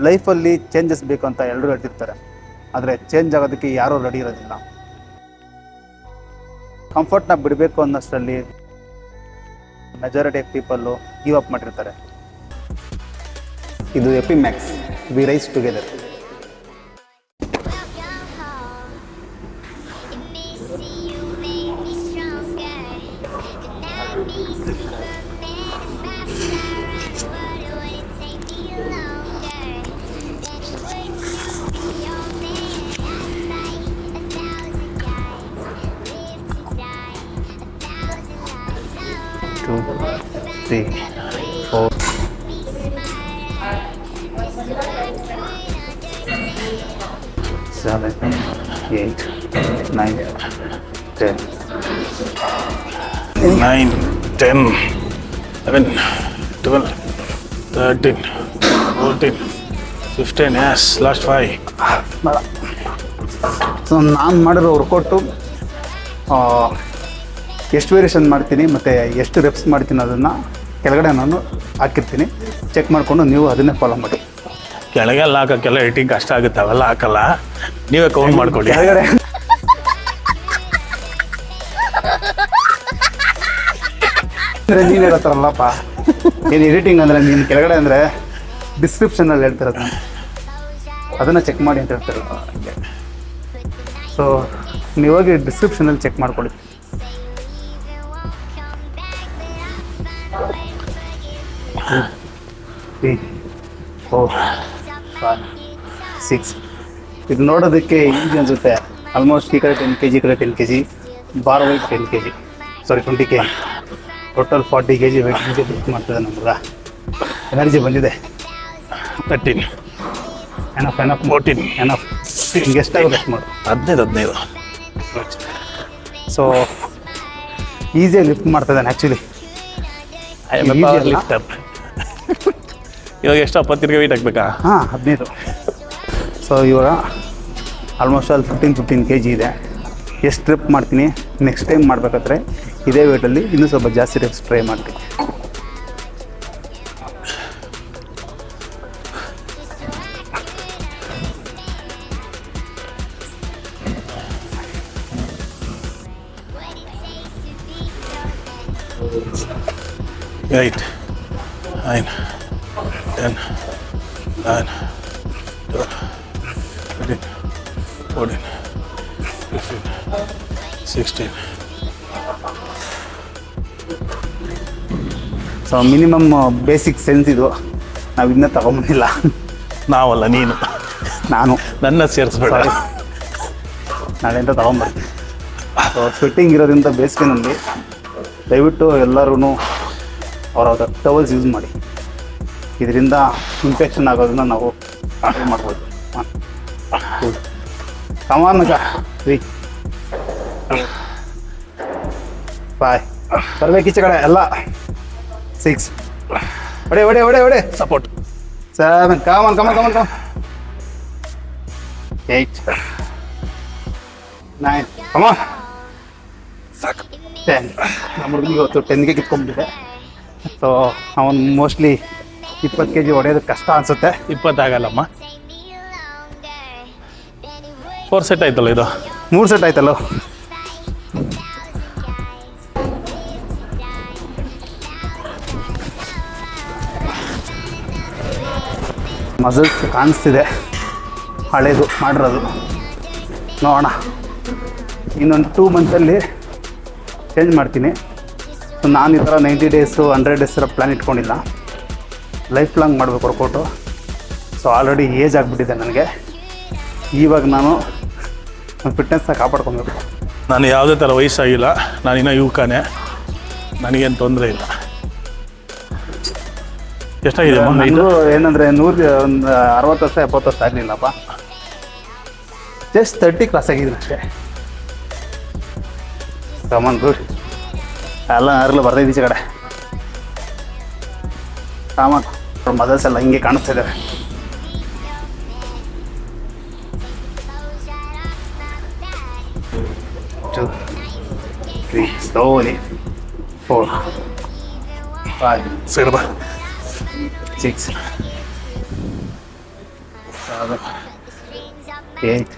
ಲೈಫಲ್ಲಿ ಚೇಂಜಸ್ ಬೇಕು ಅಂತ ಎಲ್ಲರೂ ಹೇಳ್ತಿರ್ತಾರೆ, ಆದರೆ ಚೇಂಜ್ ಆಗೋದಕ್ಕೆ ಯಾರೂ ರೆಡಿ ಇರೋದಿಲ್ಲ. ಕಂಫರ್ಟ್ನ ಬಿಡಬೇಕು ಅನ್ನೋಷ್ಟರಲ್ಲಿ majority of people give up ಮಾಡಿರ್ತಾರೆ. ಇದು ಎಪಿಮ್ಯಾಕ್ಸ್, we rise together. Two, three, four, 7, 8, 9, 10. 9, 10, 11, 12, 13, 14, 15, yes, last 5. So ನಾನು ಮಾಡಿರೋ ವರ್ಕೌಟು ಎಷ್ಟು ವೇರಿಯೇಷನ್ ಮಾಡ್ತೀನಿ ಮತ್ತು ಎಷ್ಟು ರೆಪ್ಸ್ ಮಾಡ್ತೀನಿ ಅದನ್ನು ಕೆಳಗಡೆ ನಾನು ಹಾಕಿರ್ತೀನಿ. ಚೆಕ್ ಮಾಡಿಕೊಂಡು ನೀವು ಅದನ್ನೇ ಫಾಲೋ ಮಾಡಿ. ಕೆಳಗೆಲ್ಲ ಹಾಕೋಕ್ಕೆಲ್ಲ ಎಡಿಟಿಂಗ್ ಕಷ್ಟ ಆಗುತ್ತೆ, ಅವೆಲ್ಲ ಹಾಕಲ್ಲ, ನೀವೇ ಕೌಂಟ್ ಮಾಡ್ಕೊಳ್ಳಿ. ಕೆಳಗಡೆ ಅಂದರೆ ನೀನು ಹೇಳ್ತಾರಲ್ಲಪ್ಪ, ಏನು ಎಡಿಟಿಂಗ್ ಅಂದರೆ ನೀನು ಕೆಳಗಡೆ ಅಂದರೆ ಡಿಸ್ಕ್ರಿಪ್ಷನಲ್ಲಿ ಹೇಳ್ತಿರೋದು ನಾನು, ಅದನ್ನು ಚೆಕ್ ಮಾಡಿ ಅಂತ ಹೇಳ್ತಾರೆ. ಸೊ ನೀವು ಹೋಗಿ ಡಿಸ್ಕ್ರಿಪ್ಷನಲ್ಲಿ ಚೆಕ್ ಮಾಡ್ಕೊಳ್ಳಿ. 3, 4, 5, 6. ಇದು ನೋಡೋದಕ್ಕೆ ಈಸಿ ಅನಿಸುತ್ತೆ. ಆಲ್ಮೋಸ್ಟ್ ಈ ಕಡೆ 10 kg, ಈ ಕಡೆ 10 kg, bar weight 10 kg, sorry 20 kg, total 40 kg weight lift ಮಾಡ್ತದೆ. ನಮ್ಗೆ ಎನರ್ಜಿ ಬಂದಿದೆ. 13, ಎನಫ್ 14, ಎನಫ್. ನಿಮ್ಗೆ ಎಷ್ಟಾಗುತ್ತೆ ಅಷ್ಟು ಮಾಡು. 15. ಸೊ ಈಸಿಯಾಗಿ ಲಿಫ್ಟ್ ಮಾಡ್ತದೆ ಆ್ಯಕ್ಚುಲಿ. ಲಿಫ್ಟರ್ ಇವಾಗ ಎಷ್ಟು 20 ವೆಯ್ಟ್ ಹಾಕ್ಬೇಕಾ? ಹಾಂ, 15. ಸೊ ಇವಾಗ ಆಲ್ಮೋಸ್ಟ್ ಅಲ್ಲಿ 15 kg ಇದೆ. ಎಷ್ಟು ರೆಪ್ ಮಾಡ್ತೀನಿ, ನೆಕ್ಸ್ಟ್ ಟೈಮ್ ಮಾಡಬೇಕಾದ್ರೆ ಇದೇ ವೇಟಲ್ಲಿ ಇನ್ನೂ ಸ್ವಲ್ಪ ಜಾಸ್ತಿ ರೆಪ್ಸ್ ಟ್ರೈ ಮಾಡ್ತೀನಿ. Eight, 9, 10, 9, 12, 13, 14, 15, 16. So minimum basic sense ಇದು, ನಾವು ಇನ್ನೂ ತಗೊಂಬಂದಿಲ್ಲ. ನಾವಲ್ಲ, ನೀನು. ನಾನು ನನ್ನ ಸೇರಿಸ್ಬೇಡ. ನಾಳೆಯಿಂದ ತಗೊಂಬರ್ತೀನಿ. ಸೊ ಸ್ವೆಟ್ಟಿಂಗ್ ಇರೋದ್ರಿಂದ ಬೇಸಿಗೆನಲ್ಲಿ ದಯವಿಟ್ಟು ಎಲ್ಲರೂ ಅವ್ರ ಟವಲ್ಸ್ ಯೂಸ್ ಮಾಡಿ. ಇದರಿಂದ ಇನ್ಫೆಕ್ಷನ್ ಆಗೋದನ್ನ ನಾವು ಕಂಟ್ರೋಲ್ ಮಾಡ್ಬೋದು. ಕಮಾನಗ 3, 5 ಬರ್ಬೇಕು ಈಚೆ ಕಡೆ ಎಲ್ಲ. 6 ಒಡೆ ಸಪೋರ್ಟ್. 7 ಕಮಾನ್ 8, 9 ಕಮಾನ್. ಸಾಕು. 10. ನಮ್ಮ ಹುಡುಗಿಗೆ ಇವತ್ತು 10ಗೆ ಕಿತ್ಕೊಂಡ್ಬಿಟ್ಟಿದೆ. ಸೊ ಅವನು ಮೋಸ್ಟ್ಲಿ 20 kg ಹೊಡೆಯೋದಕ್ಕೆ ಕಷ್ಟ ಅನಿಸುತ್ತೆ. 20 ಆಗಲ್ಲಮ್ಮ. 4 ಸೆಟ್ ಆಯ್ತಲ್ಲ ಇದು? 3 ಸೆಟ್ ಆಯ್ತಲ್ಲ. ಮಸಲ್ಸ್ ಕಾಣಿಸ್ತಿದೆ, ಹಳೇದು ಮಾಡಿರೋದು. ನೋಡೋಣ, ಇನ್ನೊಂದು 2 ಮಂತ್ಸಲ್ಲಿ ಚೇಂಜ್ ಮಾಡ್ತೀನಿ. ಸೊ ನಾನು ಈ ಥರ 90 ಡೇಸು 100 ಡೇಸ್ ಪ್ಲ್ಯಾನ್ ಇಟ್ಕೊಂಡಿಲ್ಲ, ಲೈಫ್ ಲಾಂಗ್ ಮಾಡಬೇಕು ವರ್ಕೌಟು. ಸೊ ಆಲ್ರೆಡಿ ಏಜ್ ಆಗಿಬಿಟ್ಟಿದೆ ನನಗೆ. ಇವಾಗ ನಾನು ಫಿಟ್ನೆಸ್ನ ಕಾಪಾಡ್ಕೊಬೇಕು. ನಾನು ಯಾವುದೇ ಥರ ವಯಸ್ಸಾಗಿಲ್ಲ, ನಾನಿನ್ನೂ ಯುವಕನೇ, ನನಗೇನು ತೊಂದರೆ ಇಲ್ಲ. ಎಷ್ಟಾಗಿದೆ ನನಗೂ ಏನಂದರೆ 60 ವರ್ಷ 70 ವರ್ಷ ಆಗಲಿಲ್ಲಪ್ಪ, ಜಸ್ಟ್ 30 ಕ್ರಾಸ್ ಆಗಿದ್ದೀನಿ ಅಷ್ಟೇ. ಕಮಾನ್ ಗುಡ್. ಎಲ್ಲ ಯಾರಲ್ಲೂ ಬರ್ತಾಯಿದ್ದೀಚೆ ಕಡೆ. ಕಾಮನ್ ಮದರ್ಸ್ ಎಲ್ಲ ಹಿಂಗೆ ಕಾಣಿಸ್ತಿದ್ದಾರೆ. Two, 3, slowly. 4, 5, 6, 7, 8,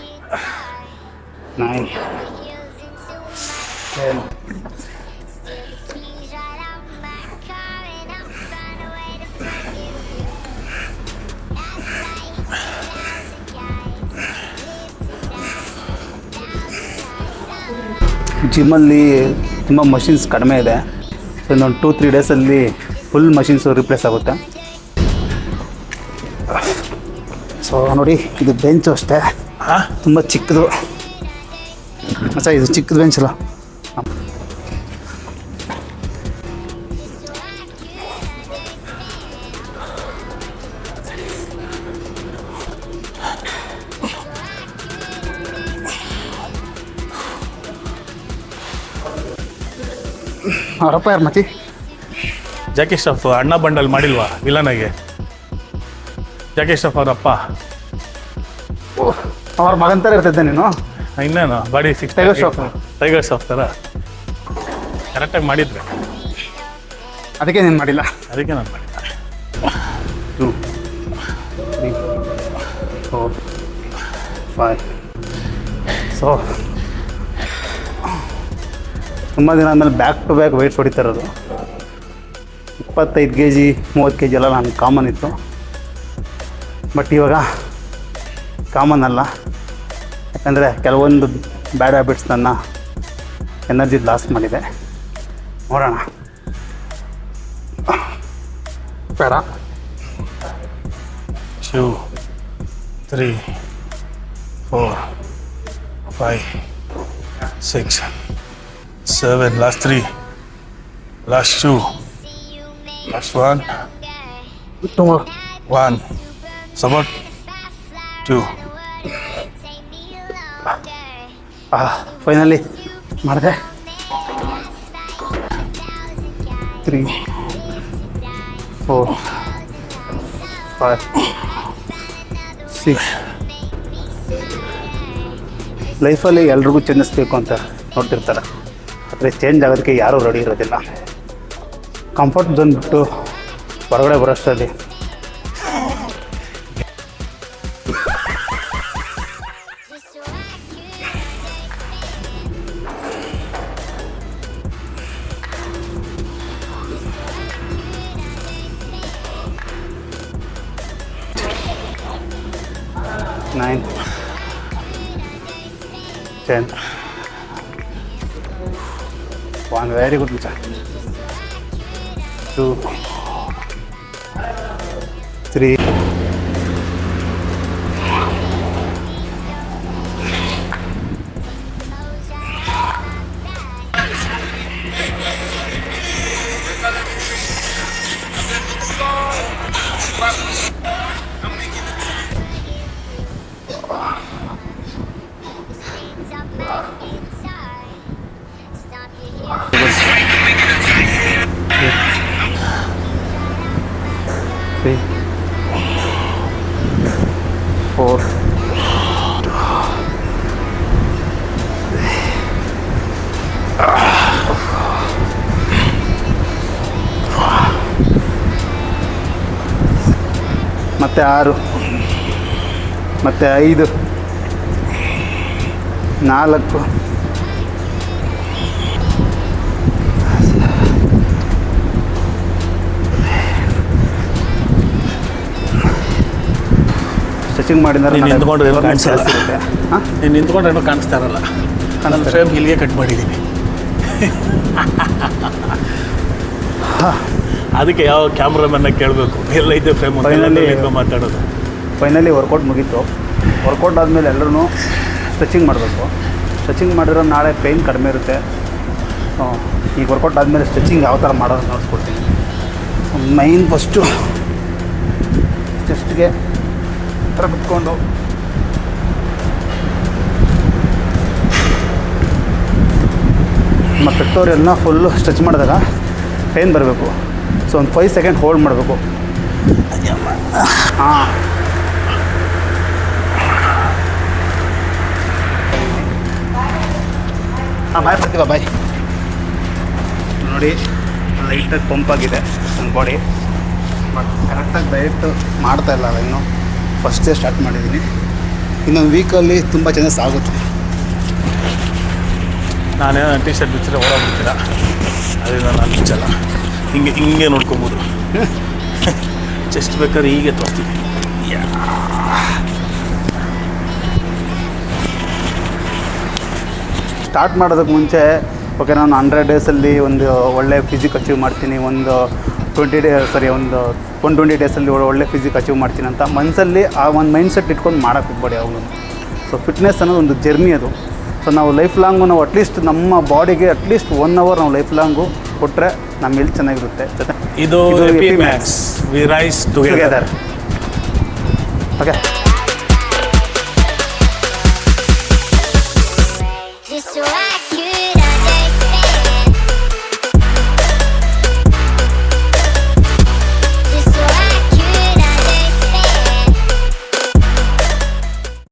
9, 10. ಜಿಮ್ಮಲ್ಲಿ ತುಂಬ ಮಷಿನ್ಸ್ ಕಡಿಮೆ ಇದೆ. ಸೊ ಇನ್ನೊಂದು 2-3 ಡೇಸಲ್ಲಿ ಫುಲ್ ಮಷಿನ್ಸು ರಿಪ್ಲೇಸ್ ಆಗುತ್ತೆ. ಸೊ ನೋಡಿ, ಇದು ಬೆಂಚು ಅಷ್ಟೇ, ತುಂಬ ಚಿಕ್ಕದು. ಅಚ್ಚಾ, ಇದು ಚಿಕ್ಕದು ಬೆಂಚ್ ಅಲ್ಲ. ಅವರಪ್ಪ ಯಾರು ಮತಿ? ಜಾಕಿ ಶ್ರಾಫ್ ಅಣ್ಣ ಬಂಡಲ್ ಮಾಡಿಲ್ವಾ ವಿಲನಾಗೆ? ಜಾಕಿ ಶ್ರಾಫ್ ಅವರಪ್ಪ ಅವ್ರ ಮಗನ ಥರ ಇರ್ತಿದ್ದೆ ನೀನು. ಇನ್ನೇನು ಬಾಡಿ ಸಿಕ್ಸ್ ಟೈಗರ್ ಶ್ರಾಫ್ ಥರ ಕರೆಕ್ಟಾಗಿ ಮಾಡಿದ್ರೆ, ಅದಕ್ಕೆ ನೀನು ಮಾಡಿಲ್ಲ. ಅದಕ್ಕೆ ನಾನು ಮಾಡಿಲ್ಲ. 2, 3, 4, 5. ಸೊ ತುಂಬ ದಿನ ಆದಮೇಲೆ ಬ್ಯಾಕ್ ಟು ಬ್ಯಾಕ್ ವೆಯ್ಟ್ಸ್ ಹೊಡಿತಾ ಇರೋದು. 25 kg 30 kg ಎಲ್ಲ ನಾನು ಕಾಮನ್ ಇತ್ತು. ಬಟ್ ಇವಾಗ ಕಾಮನ್ ಅಲ್ಲ, ಯಾಕಂದರೆ ಕೆಲವೊಂದು ಬ್ಯಾಡ್ ಹ್ಯಾಬಿಟ್ಸ್ ನನ್ನ ಎನರ್ಜಿ ಲಾಸ್ ಮಾಡಿದೆ. ನೋಡೋಣ. ಬೇಡ. 2, 3, 4, 5, 6, 7, last 3, last 2, last 1, 2 more. 1, support, 2. Finally ಮಾಡಿದೆ. 3, 4, 5, 6. ಲೈಫಲ್ಲಿ ಎಲ್ರಿಗೂ ಚೇಂಜಸ್ ಬೇಕು ಅಂತ ನೋಡ್ತಿರ್ತಾರೆ, ಆದರೆ ಚೇಂಜ್ ಆಗೋದಕ್ಕೆ ಯಾರೂ ರೆಡಿ ಇರೋದಿಲ್ಲ. ಕಂಫರ್ಟ್ ಝೋನ್ ಬಿಟ್ಟು ಹೊರಗಡೆ ಬರೋಷ್ಟರಲ್ಲಿ nine, 10. One, very good, Micha. 2, 3. Three, 4. ಮತ್ತೆ 6, ಮತ್ತೆ 5, 4. ಸ್ಟ್ರೆಚಿಂಗ್ ಮಾಡಿದ್ರೆ ನೀನು ನಿಂತ್ಕೊಂಡ್ರೆ ಏನೂ ಕಾಣಿಸಲ್ಲ. ಹಾಂ, ನೀನು ನಿಂತ್ಕೊಂಡ್ರೆ ಏನೂ ಕಾಣಿಸ್ತಾ ಇರಲ್ಲ. ನಾನು ಫ್ರೇಮ್ ಇಲ್ಲಿಗೆ ಕಟ್ ಮಾಡಿದ್ದೀನಿ. ಅದಕ್ಕೆ ಯಾವ ಕ್ಯಾಮ್ರಾಮನ್ನ ಕೇಳಬೇಕು, ಎಲ್ಲೈತೆ ಫ್ರೇಮ್ ಅಂತ ಮಾತಾಡೋದು. ಫೈನಲಿ ವರ್ಕೌಟ್ ಮುಗೀತು. ವರ್ಕೌಟ್ ಆದಮೇಲೆ ಎಲ್ಲರೂ ಸ್ಟ್ರೆಚಿಂಗ್ ಮಾಡಬೇಕು. ಸ್ಟ್ರೆಚಿಂಗ್ ಮಾಡಿದ್ರೆ ನಾಳೆ ಪೇಯ್ನ್ ಕಡಿಮೆ ಇರುತ್ತೆ. ಈಗ ವರ್ಕೌಟ್ ಆದಮೇಲೆ ಸ್ಟ್ರೆಚಿಂಗ್ ಯಾವ ಥರ ಮಾಡೋದು ನೋಡಿಸ್ಕೊಡ್ತೀನಿ. ಮೈನ್ ಫಸ್ಟು ಚೆಸ್ಟ್ಗೆ ಥರ ಬಿಟ್ಕೊಂಡು ಮತ್ತು ಪೆಕ್ಟೋರಿಯಲ್ನ ಫುಲ್ಲು ಸ್ಟ್ರೆಚ್ ಮಾಡಿದಾಗ ಪೇಯ್ನ್ ಬರಬೇಕು. ಸೊ ಒಂದು 5 ಸೆಕೆಂಡ್ ಹೋಲ್ಡ್ ಮಾಡಬೇಕು. ಹಾಂ, ಬಾಯ್ ಬರ್ತೀವ ಬಾಯ್. ನೋಡಿ, ಲೈಟಾಗಿ ಪಂಪ್ ಆಗಿದೆ ನನ್ನ ಬಾಡಿ, ಬಟ್ ಕರೆಕ್ಟಾಗಿ ಡಯಟ್ ಮಾಡ್ತಾಯಿಲ್ಲ ಇನ್ನು. ಫಸ್ಟೇ ಸ್ಟಾರ್ಟ್ ಮಾಡಿದ್ದೀನಿ. ಇನ್ನೊಂದು ವೀಕಲ್ಲಿ ತುಂಬ ಚೇಂಜಸ್ ಆಗುತ್ತೆ. ನಾನೇನೋ ಟಿ ಶರ್ಟ್ ಬಿಚ್ಚಿದ್ರೆ ಓಡಾಡ್ಬಿಡ್ತೀರ, ಅದರಿಂದ ನಾನು ಬಿಚ್ಚಲ್ಲ. ಹಿಂಗೆ ನೋಡ್ಕೊಬೋದು. ಚೆಸ್ಟ್ ಬೇಕಾದ್ರೆ ಹೀಗೆ ತೋರಿಸ್ತೀನಿ. ಸ್ಟಾರ್ಟ್ ಮಾಡೋದಕ್ಕೆ ಮುಂಚೆ ಓಕೆ ನಾನು 100 ಡೇಸಲ್ಲಿ ಒಂದು ಒಳ್ಳೆ ಫಿಸಿಕ್ ಅಚೀವ್ ಮಾಡ್ತೀನಿ, ಒಂದು 120 ಡೇಸಲ್ಲಿ ಒಳ್ಳೆ ಫಿಸಿಕ್ ಅಚೀವ್ ಮಾಡ್ತೀನಿ ಅಂತ ಮನಸ್ಸಲ್ಲಿ ಆ ಒಂದು ಮೈಂಡ್ಸೆಟ್ ಇಟ್ಕೊಂಡು ಮಾಡೋಕ್ಕೆ ಹೋಗ್ಬೇಡಿ ಯಾವಾಗಲೂ. ಸೊ ಫಿಟ್ನೆಸ್ ಅನ್ನೋದು ಒಂದು ಜರ್ನಿ ಅದು. ಸೊ ನಾವು ಲೈಫ್ ಲಾಂಗು ನಾವು ಅಟ್ಲೀಸ್ಟ್ ನಮ್ಮ ಬಾಡಿಗೆ ಅಟ್ಲೀಸ್ಟ್ 1 ಅವರ್ ನಾವು ಲೈಫ್ ಲಾಂಗು ಕೊಟ್ಟರೆ ನಮ್ಮ ಹೆಲ್ತ್ ಚೆನ್ನಾಗಿರುತ್ತೆ. ಜೊತೆ ಇದು Max we rise together. Okay.